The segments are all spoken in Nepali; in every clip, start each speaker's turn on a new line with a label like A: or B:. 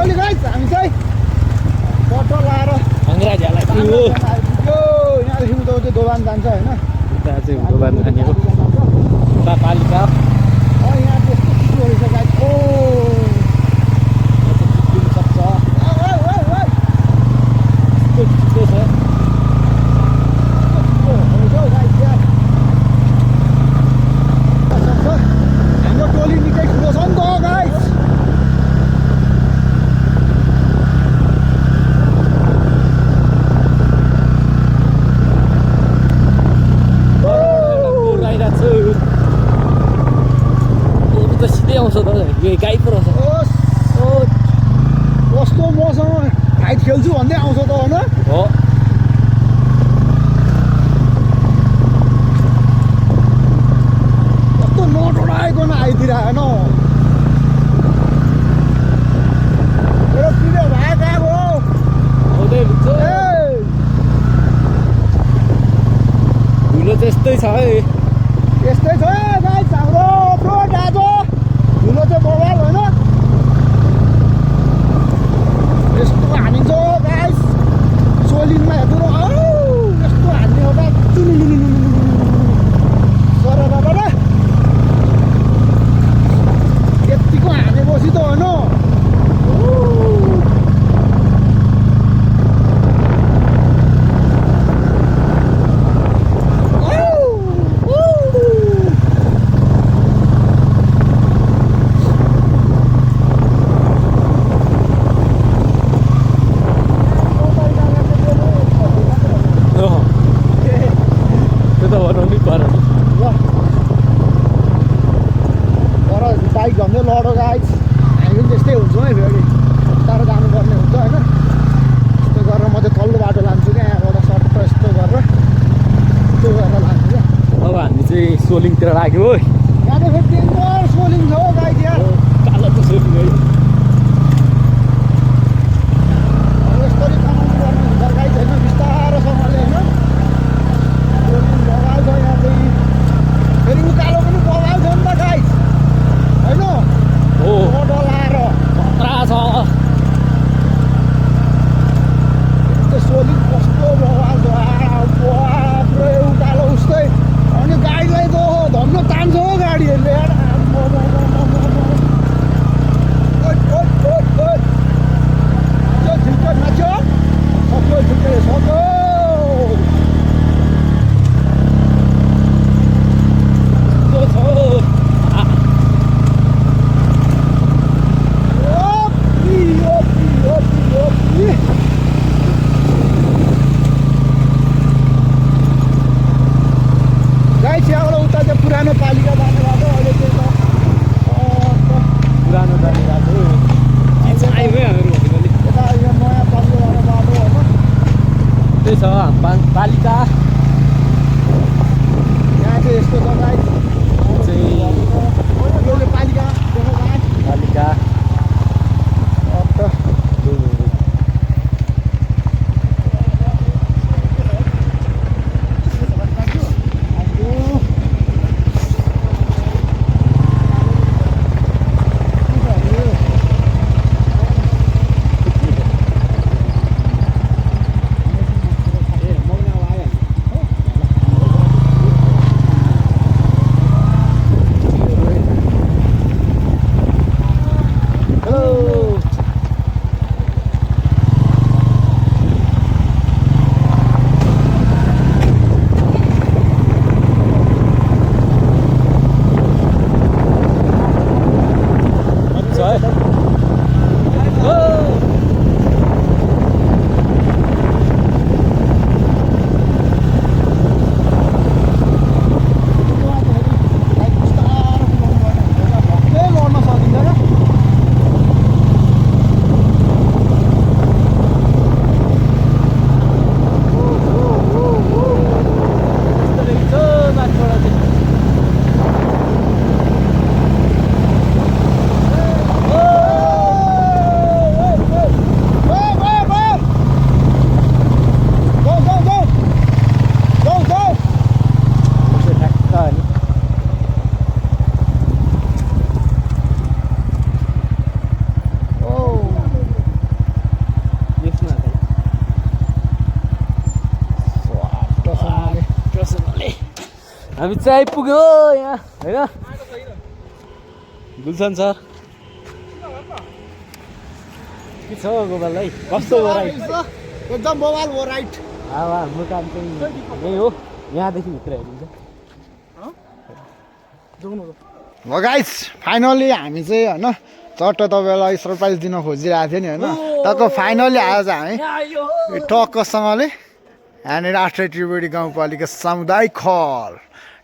A: फाइनली गाइस हामी चाहिँ बटो लाएर
B: अङ्ग्रेजहरूलाई
A: यो यहाँदेखि उता चाहिँ दोभान जान्छ होइन
B: उता चाहिँ दोभान जाने हो उता पालिका
A: यहाँ त्यस्तो चिसो रहेछ गाइस ओ
B: चिप्लिन सक्छ चिसो छ
A: हाम्रो टोली निकै ठुलो छ नि त गाइस
B: आउँछ त यो गाई पो रहेछ
A: कस्तो मसँग हाइट खेल्छु भन्दै आउँछ त होइन
B: हो
A: कस्तो नटोडाइकन आइतिर होइन मेरो पिरो भाइ गएको
B: आउँदै हुन्छ धुलो त्यस्तै छ है
A: यस्तै छ गाइस हाम्रो प्रो गाजो धुलो चाहिँ बवाल होइन यस्तो हानिन्छ गाइस सोलिङमा हेर्नु यस्तो हान्ने हो गाइस सर बाबा यतिको हानेपछि त होइन बाइक झन्डै लडो गाइस हामी पनि त्यस्तै हुन्छौँ है फेरि टाढो जानुपर्ने हुन्छ होइन त्यस्तो गरेर म चाहिँ तल्लो बाटो लान्छु क्या यहाँबाट सर्ट यस्तो गरेर त्यो गरेर लान्छु क्या
B: अब हामी चाहिँ सोलिङतिर लाग्यो हो
A: यहाँ त फेरि डेन्जर सोलिङ छ हो गाइस यहाँ
B: कालो त सोलिङ है
A: यस्तरी कमाउनु पर्ने हुन्छ गाइस होइन बिस्तारोसँगले होइन सोलिङ बगाल छ यहाँ चाहिँ फेरि उकालो पनि बगाल छ नि त गाइस होइन
B: हो
A: बटो लाएर
B: खतरा छ
A: सोलिङ कस्तो बगाल छ बाफ्रे उकालो उस्तै अनि गाडीलाई त धन्न तान्छ हो गाडीहरूले नाच्यो सक्यो ठिकै सक्यो पुरानो पालिका जाने बाटो अहिले चाहिँ
B: पुरानो जाने बाटो आइगयो हामीहरू
A: यता यो नयाँ पालिका जाने बाटो होइन
B: त्यही छ पालिका
A: यहाँ चाहिँ यस्तो छ गाइस यो पालिका
B: पालिका हामी चाहिँ आइपुग्यो यहाँ होइन गुलसन सर के छ गोपाललाई कस्तो हो राइट
A: एकदम बवाल हो राइट
B: अब हाम्रो काम चाहिँ यही हो यहाँदेखि भित्र हेरिन्छ
A: ल गाइस फाइनली हामी चाहिँ होइन चट्ट तपाईँलाई सरप्राइज दिन खोजिरहेको थियो नि होइन टक्क फाइनली आज हामी टक्कसँगले यहाँनिर 8 त्रिवेणी गाउँपालिका सामुदायिक हल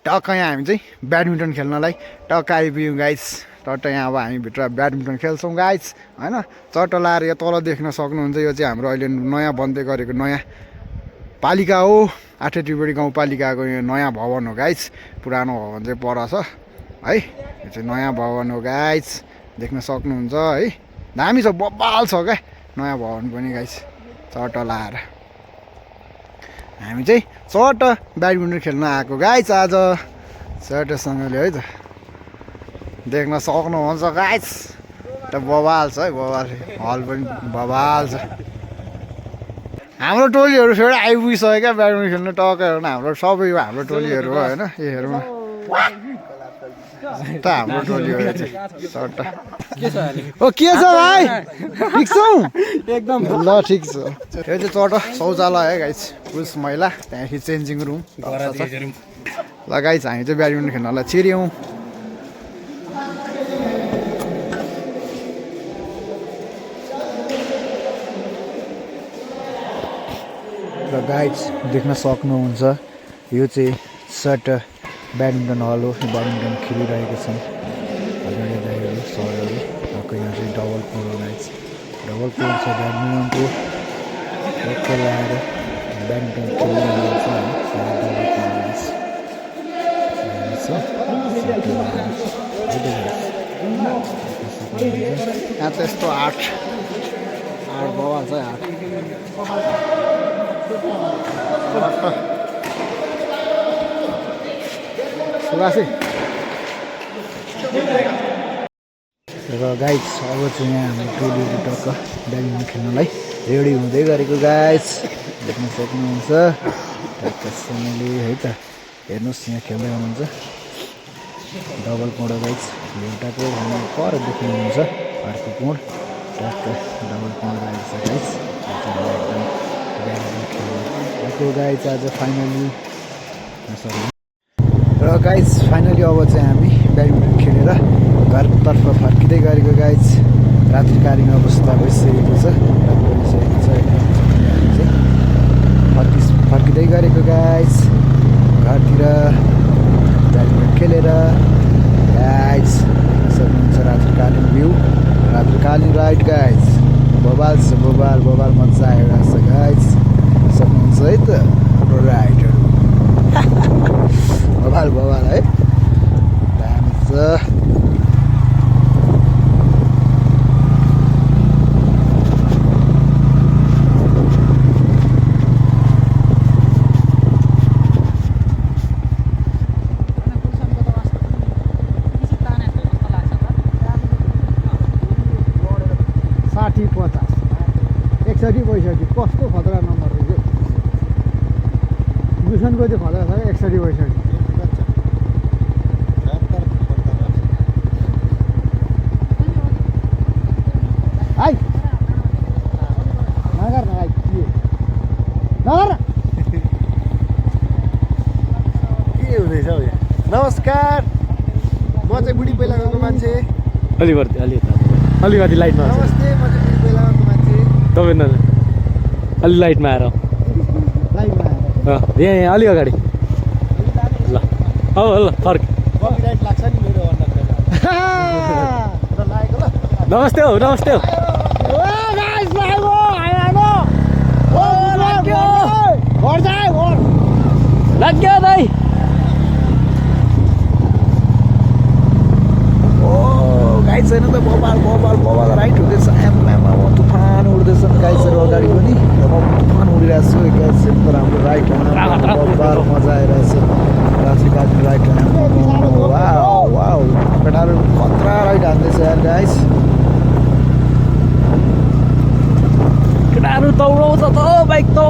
A: टक्क यहाँ हामी चाहिँ ब्याडमिन्टन खेल्नलाई टक्क आइपुग्यौँ गाइस टट्ट यहाँ अब हामी भित्र ब्याडमिन्टन खेल्छौँ गाइस होइन चट्ट लाएर यो तल देख्न सक्नुहुन्छ यो चाहिँ हाम्रो अहिले नयाँ बन्दै गरेको नयाँ पालिका हो 8 त्रिवेणी गाउँपालिकाको यो नयाँ भवन हो गाइस पुरानो भवन चाहिँ पर छ है यो चाहिँ नयाँ भवन हो गाइस देख्न सक्नुहुन्छ है दामी छ बब्बाल छ क्या नयाँ भवन पनि गाइस चट्ट लाएर हामी चाहिँ चट्ट ब्याडमिन्टन खेल्न आएको गाइस आज चट्टसँगले है त देख्न सक्नुहुन्छ गाइस त बवाल छ है बवाल हल पनि बवाल छ हाम्रो टोलीहरू फेरि आइपुगिसक्यो क्या ब्याडमिन्टन खेल्न टक्कै हेर्नु हाम्रो सबै हाम्रो टोलीहरू हो होइन यो हेरौँ त हाम्रो टोलीहरू चाहिँ चट्ट ओ के छ भाइ ठिक छौ एकदम ल ठिक छ यो चाहिँ चट्ट शौचालय है गाइस पुरुष महिला त्यहाँदेखि चेन्जिङ रुम ल गाइस हामी चाहिँ ब्याडमिन्टन खेल्नलाई छिर्यौँ र गाइस देख्न सक्नुहुन्छ यो चाहिँ सट ब्याडमिन्टन हल हो ब्याडमिन्टन खेलिरहेका छन् अगाडि दाइहरू सरहरू अर्को यहाँ चाहिँ डबल कोर्ट हो गाइस डबल कोर्ट छ ब्याडमिन्टनको टक्कै लगाएर ब्याडमिन्टन खेलिरहेको छ है डबल कोर्ट यहाँ त यस्तो आठ बवाल छ आठ र गाइस अब चाहिँ यहाँ हाम्रो टोलीहरू टक्क ब्याडमिन्टन खेल्नलाई रेडी हुँदै गरेको गाइस देख्न सक्नुहुन्छ टक्कसँगले है त हेर्नुहोस् यहाँ खेल्दै हुनुहुन्छ डबल कोड गाइस एउटाको पर देख्नुहुन्छ अर्को कोड टक्क डबल कोड रहेछ गाइस एकदम ब्याडमिन्टन खेल्नु गाइस आज फाइनली सरी र गाइस फाइनली अब चाहिँ हामी ब्याडमिन्टन खेलेर घरतर्फ फर्किँदै गरेको गाइस रात्रिकालीन अवस्था भइसकेको छ रात परिसकेको छ हामी चाहिँ फर्किँदै गरेको गाइस घरतिर ब्याडमिन्टन खेलेर गाइस सक्नुहुन्छ रात्रिकालीन भ्यू रात्रिकालीन राइड गाइस बबाल छ बबाल मजा आइरहेको छ गाइस सक्नुहुन्छ है त हाम्रो राइडहरू बबाल है दामी छ कस्तो खतरा नम्बर रहेछ गुसनको चाहिँ खतरा छ 61 हाई नगर न के हुँदैछ हौ यहाँ नमस्कार म चाहिँ बुढी पहिलाको मान्छे
B: अलिकति लाइटमा
A: नमस्ते म चाहिँ बुढी पहिलाको मान्छे
B: तपाईँ अलि लाइटमा आएर यहाँ अलि अगाडि ल ल फर्क
A: लाग्छ नि मेरो
B: नमस्ते हो लाग्यो दाइ
A: गाइड छैन त बबाल राइट हुँदैछ आमा तुफान उड्दैछ गाइडहरू अगाडि पनि तुफान उडिरहेको छु गाइड त राम्रो राइट बबाल मजा आइरहेछ रात्रिकालीन राइट वाउ केटाहरू खतरा राइट हान्दैछ यार गाइस
B: केटाहरू दौडाउँछ त बाइक त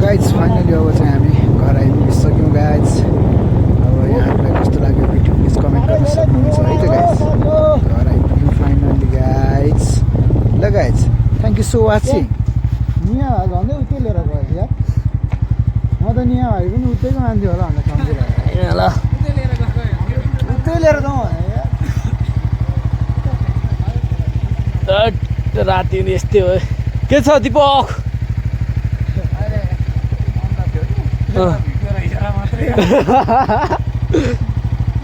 A: गाइज फाइनली अब चाहिँ हामी घर आइपुगिसक्यौँ गाइज। अब यहाँहरूलाई कस्तो लाग्यो भिडियो प्लिज कमेन्ट गर्न सक्नुहुन्छ है त गाइज। घर आइपुग्यौँ फाइनली गाइज। ल guys thank you so watching. निया भाइ झन्डै उतै लिएर गयो यार। म त निया भाइ पनि उतैको मान्छे होला भनेर सम्झिरहेको। ल उतै लिएर जाउँ भने यार।
B: राति नि यस्तै हो। के छ दिपक?